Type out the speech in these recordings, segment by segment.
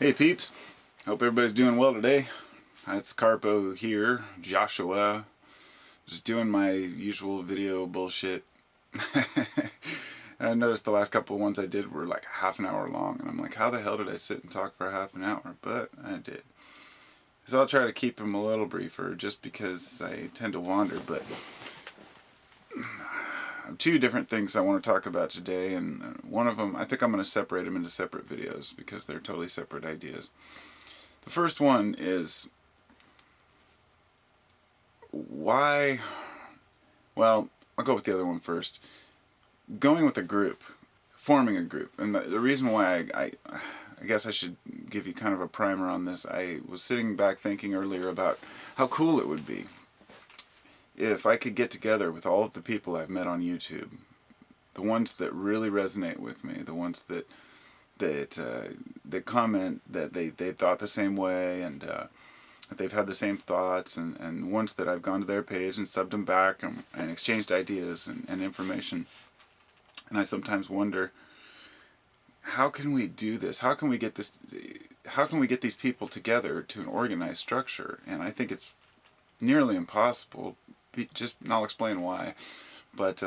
Hey peeps, hope everybody's doing well today. It's Carpo here, Joshua, just doing my usual video bullshit. I noticed the last couple of ones I did were like half an hour long, and I'm like, how the hell did I sit and talk for half an hour? But I did. So I'll try to keep them a little briefer just because I tend to wander, but two different things I want to talk about today, and one of them, I think I'm going to separate them into separate videos because they're totally separate ideas. The first one is why, well, I'll go with the other one first. Going with a group, forming a group, and the reason why I guess I should give you kind of a primer on this. I was sitting back thinking earlier about how cool it would be if I could get together with all of the people I've met on YouTube, the ones that really resonate with me, the ones that comment that they thought the same way, and that they've had the same thoughts, and ones that I've gone to their page and subbed them back and exchanged ideas and information. And I sometimes wonder, how can we do this? How can we get this? How can we get these people together to an organized structure? And I think it's nearly impossible. And I'll explain why. But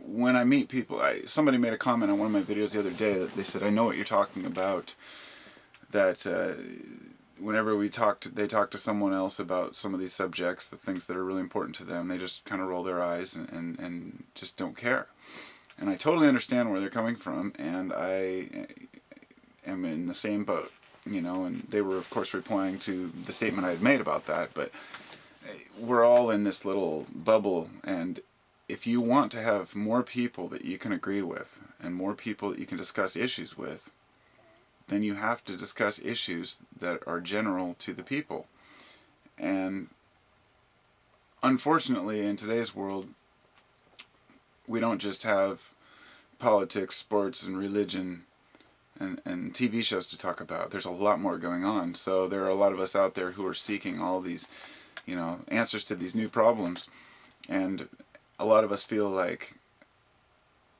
when I meet people, somebody made a comment on one of my videos the other day that they said, I know what you're talking about. That whenever they talk to someone else about some of these subjects, the things that are really important to them, they just kind of roll their eyes and just don't care. And I totally understand where they're coming from, and I am in the same boat, you know. And they were, of course, replying to the statement I had made about that, but we're all in this little bubble, and if you want to have more people that you can agree with and more people that you can discuss issues with, then you have to discuss issues that are general to the people. And unfortunately, in today's world, we don't just have politics, sports, and religion and TV shows to talk about. There's a lot more going on. So there are a lot of us out there who are seeking all these, you know, answers to these new problems. And a lot of us feel like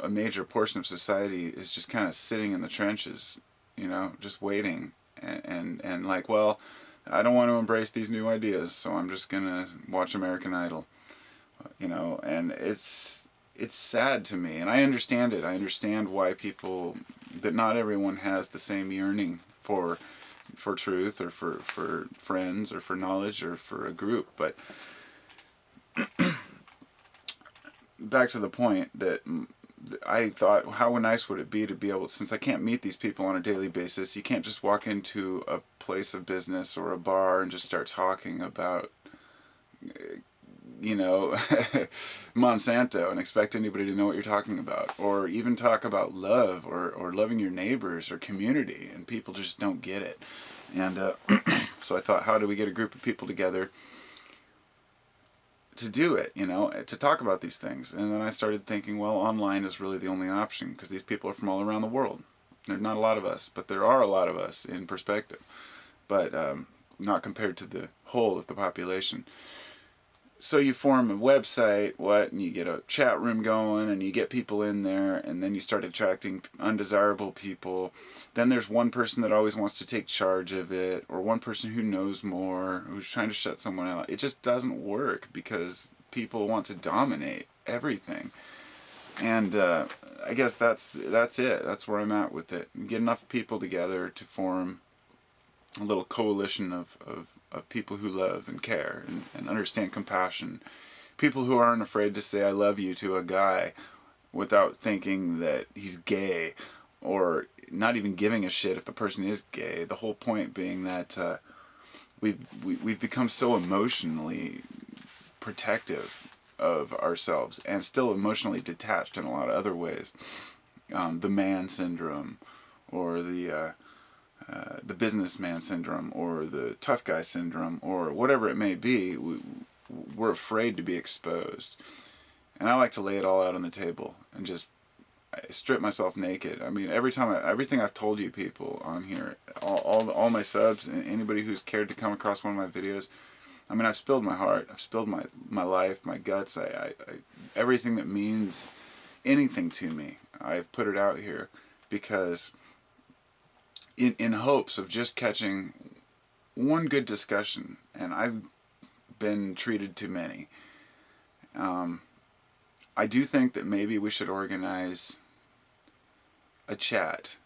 a major portion of society is just kind of sitting in the trenches, you know, just waiting and like, well, I don't want to embrace these new ideas, so I'm just gonna watch American Idol, you know. And it's sad to me, and I understand it. I understand why people, that not everyone has the same yearning for truth, or for friends, or for knowledge, or for a group. But back to the point that I thought, how nice would it be to be able, since I can't meet these people on a daily basis, you can't just walk into a place of business or a bar and just start talking about, you know, Monsanto and expect anybody to know what you're talking about, or even talk about love or loving your neighbors or community, and people just don't get it. And so I thought, how do we get a group of people together to do it, you know, to talk about these things? And then I started thinking, well, online is really the only option, because these people are from all around the world. There's not a lot of us, but there are a lot of us in perspective, but not compared to the whole of the population. So you form a website, and you get a chat room going, and you get people in there, and then you start attracting undesirable people. Then there's one person that always wants to take charge of it, or one person who knows more, who's trying to shut someone out. It just doesn't work because people want to dominate everything. And I guess that's it. That's where I'm at with it. Get enough people together to form a little coalition of people who love and care and understand compassion. People who aren't afraid to say I love you to a guy without thinking that he's gay, or not even giving a shit if the person is gay. The whole point being that we've become so emotionally protective of ourselves, and still emotionally detached in a lot of other ways. The man syndrome, or the businessman syndrome, or the tough guy syndrome, or whatever it may be. We're afraid to be exposed. And I like to lay it all out on the table and just strip myself naked. I mean, everything I've told you people on here, all my subs, and anybody who's cared to come across one of my videos, I mean, I've spilled my heart, I've spilled my life, my guts, everything that means anything to me, I've put it out here, because in hopes of just catching one good discussion, and I've been treated to many. I do think that maybe we should organize a chat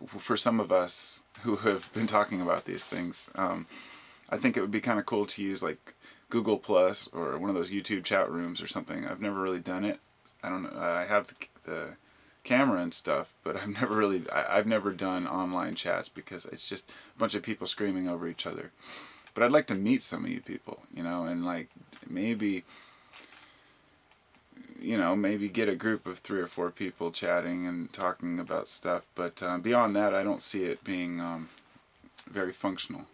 for some of us who have been talking about these things. I think it would be kind of cool to use like Google Plus or one of those YouTube chat rooms or something. I've never really done it. I don't know. I have the camera and stuff, but I've never done online chats because it's just a bunch of people screaming over each other. But I'd like to meet some of you people, and like maybe maybe get a group of 3 or 4 people chatting and talking about stuff. But beyond that, I don't see it being very functional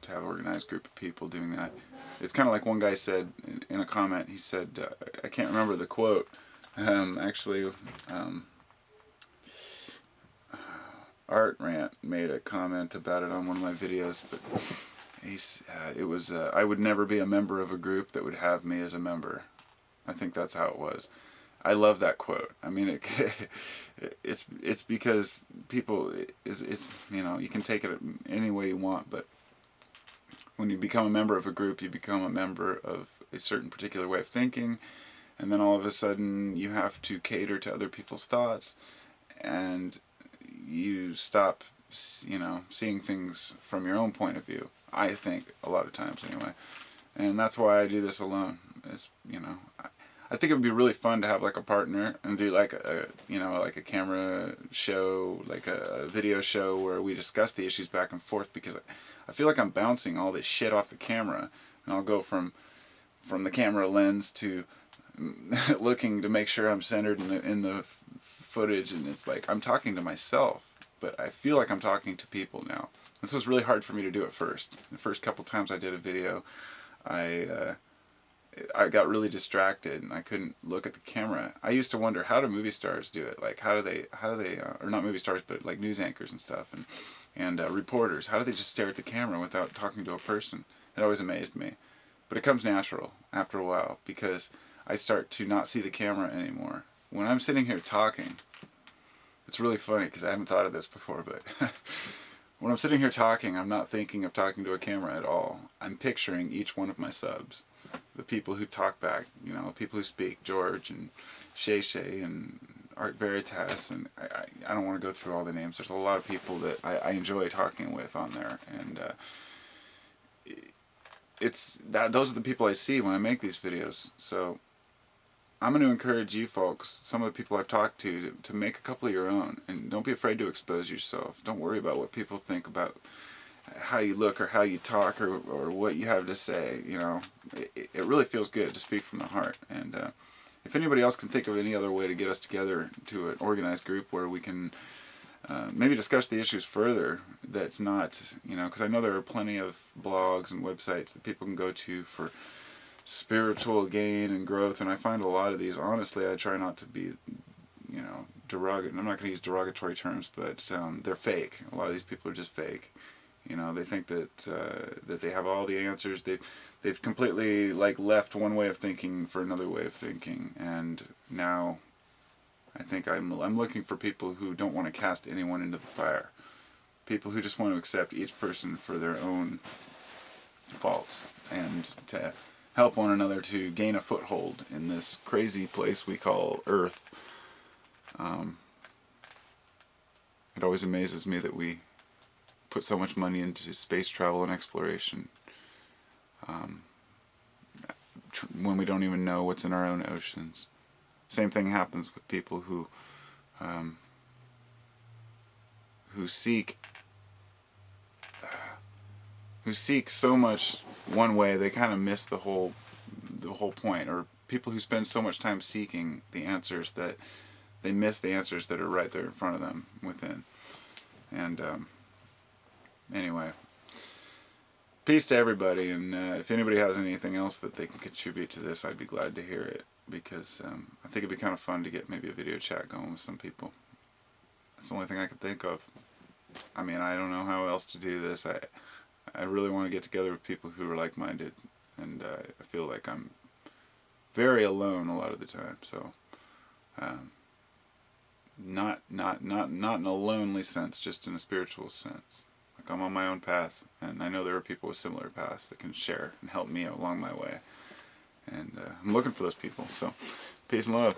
to have an organized group of people doing that. It's kind of like one guy said in a comment. He said, I can't remember the quote. Rant made a comment about it on one of my videos, but it was, I would never be a member of a group that would have me as a member. I think that's how it was. I love that quote. I mean, it's because people, it's you can take it any way you want, but when you become a member of a group, you become a member of a certain particular way of thinking, and then all of a sudden you have to cater to other people's thoughts, and you stop, seeing things from your own point of view. I think a lot of times anyway, and that's why I do this alone. It's I think it would be really fun to have like a partner and do like like a camera show, like a video show where we discuss the issues back and forth, because I feel like I'm bouncing all this shit off the camera, and I'll go from the camera lens to looking to make sure I'm centered in the footage, and it's like I'm talking to myself, but I feel like I'm talking to people now. This was really hard for me to do at first. The first couple times I did a video, I got really distracted and I couldn't look at the camera. I used to wonder, how do movie stars do it? Like how do they or not movie stars, but like news anchors and stuff, and reporters, how do they just stare at the camera without talking to a person? It always amazed me. But it comes natural after a while, because I start to not see the camera anymore. When I'm sitting here talking, it's really funny because I haven't thought of this before, but when I'm sitting here talking, I'm not thinking of talking to a camera at all. I'm picturing each one of my subs. The people who talk back, people who speak, George and Shay Shay and Art Veritas, and I don't want to go through all the names. There's a lot of people that I enjoy talking with on there, and those are the people I see when I make these videos. So I'm going to encourage you folks, some of the people I've talked to make a couple of your own, and don't be afraid to expose yourself. Don't worry about what people think about how you look or how you talk or what you have to say. It really feels good to speak from the heart. And if anybody else can think of any other way to get us together to an organized group where we can maybe discuss the issues further, that's not, because I know there are plenty of blogs and websites that people can go to for spiritual gain and growth, and I find a lot of these, honestly, I try not to be, derogatory. I'm not going to use derogatory terms, but they're fake. A lot of these people are just fake. They think that that they have all the answers. They've completely left one way of thinking for another way of thinking, and now I think I'm looking for people who don't want to cast anyone into the fire. People who just want to accept each person for their own faults, and to help one another to gain a foothold in this crazy place we call Earth. It always amazes me that we put so much money into space travel and exploration when we don't even know what's in our own oceans. Same thing happens with people who seek so much one way, they kind of miss the whole point. Or people who spend so much time seeking the answers that they miss the answers that are right there in front of them within. And anyway, peace to everybody, and if anybody has anything else that they can contribute to this, I'd be glad to hear it, because I think it'd be kind of fun to get maybe a video chat going with some people. That's the only thing I could think of. I mean, I don't know how else to do this. I really want to get together with people who are like-minded, and I feel like I'm very alone a lot of the time. So not in a lonely sense, just in a spiritual sense. Like I'm on my own path, and I know there are people with similar paths that can share and help me along my way. And I'm looking for those people. So, peace and love.